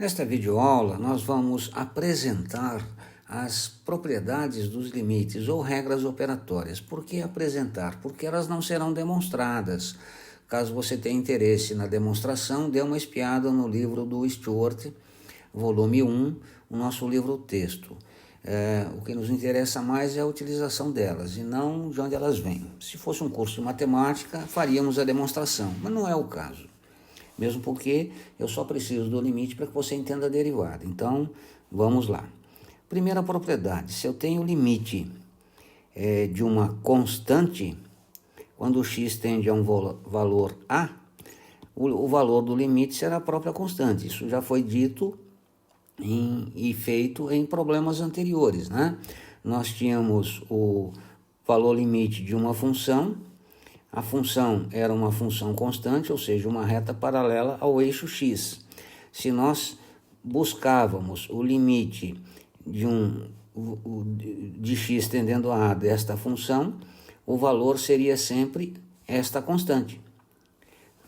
Nesta videoaula, nós vamos apresentar as propriedades dos limites ou regras operatórias. Por que apresentar? Porque elas não serão demonstradas. Caso você tenha interesse na demonstração, dê uma espiada no livro do Stewart, volume 1, o nosso livro-texto. O que nos interessa mais é a utilização delas e não de onde elas vêm. Se fosse um curso de matemática, faríamos a demonstração, mas não é o caso. Mesmo porque eu só preciso do limite para que você entenda a derivada. Então, vamos lá. Primeira propriedade, se eu tenho limite de uma constante, quando o x tende a um valor a, o valor do limite será a própria constante. Isso já foi dito e feito em problemas anteriores, né? Nós tínhamos o valor limite de uma função. A função era uma função constante, ou seja, uma reta paralela ao eixo x. Se nós buscávamos o limite de x tendendo a desta função, o valor seria sempre esta constante.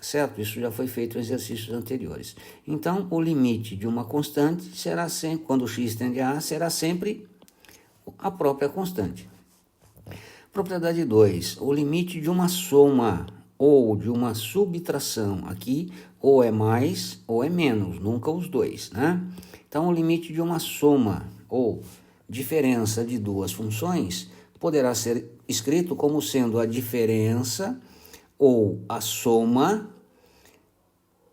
Certo? Isso já foi feito em exercícios anteriores. Então, o limite de uma constante será sempre, quando x tende a será sempre a própria constante. Propriedade 2, o limite de uma soma ou de uma subtração, aqui ou é mais ou é menos, nunca os dois, né? Então, o limite de uma soma ou diferença de duas funções poderá ser escrito como sendo a diferença ou a soma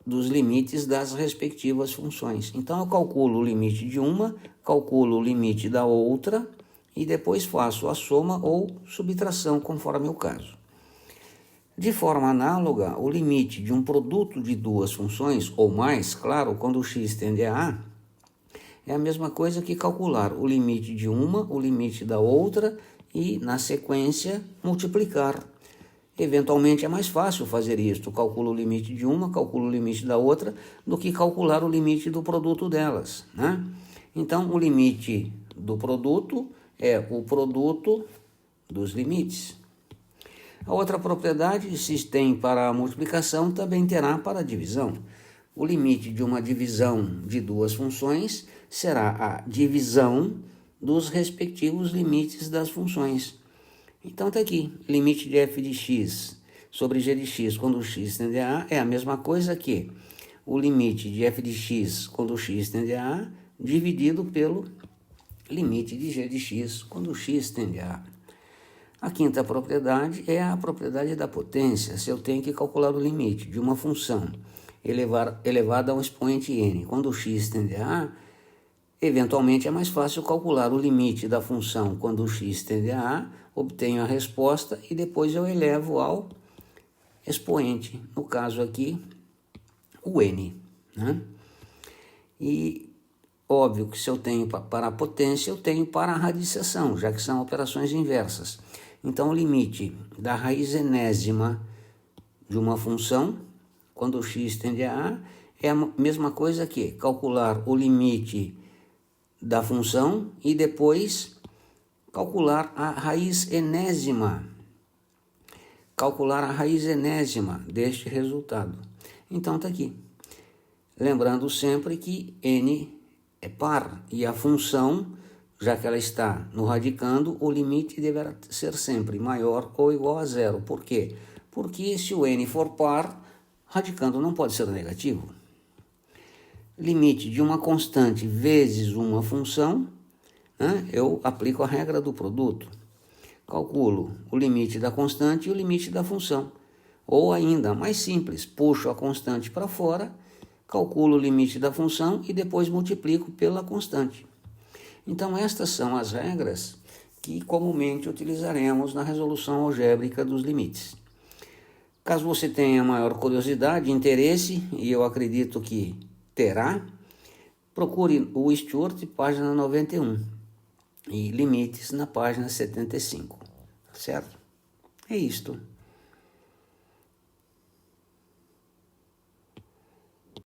dos limites das respectivas funções. Então, eu calculo o limite de uma, calculo o limite da outra, e depois faço a soma ou subtração, conforme o caso. De forma análoga, o limite de um produto de duas funções, ou mais, claro, quando o x tende a A, é a mesma coisa que calcular o limite de uma, o limite da outra, e, na sequência, multiplicar. Eventualmente é mais fácil fazer isto, calculo o limite de uma, calculo o limite da outra, do que calcular o limite do produto delas, né? Então, o limite do produto é o produto dos limites. A outra propriedade, se tem para a multiplicação, também terá para a divisão. O limite de uma divisão de duas funções será a divisão dos respectivos limites das funções. Então está aqui, limite de f de x sobre g de x quando o x tende a A é a mesma coisa que o limite de f de x quando o x tende a A dividido pelo limite de g de x quando o x tende a A. A quinta propriedade é a propriedade da potência. Se eu tenho que calcular o limite de uma função elevada a um expoente n quando o x tende a A, eventualmente é mais fácil calcular o limite da função quando o x tende a A, obtenho a resposta e depois eu elevo ao expoente, no caso aqui, o n, né? E óbvio que se eu tenho para a potência, eu tenho para a radiciação, já que são operações inversas. Então, o limite da raiz enésima de uma função, quando o x tende a A, é a mesma coisa que calcular o limite da função e depois calcular a raiz enésima. Calcular a raiz enésima deste resultado. Então, está aqui. Lembrando sempre que n é par e a função, já que ela está no radicando, o limite deverá ser sempre maior ou igual a zero. Por quê? Porque se o n for par, radicando não pode ser negativo. Limite de uma constante vezes uma função, né? Eu aplico a regra do produto. Calculo o limite da constante e o limite da função. Ou ainda, mais simples, puxo a constante para fora, calculo o limite da função e depois multiplico pela constante. Então, estas são as regras que comumente utilizaremos na resolução algébrica dos limites. Caso você tenha maior curiosidade, interesse, e eu acredito que terá, procure o Stewart, página 91, e limites na página 75, certo? É isto.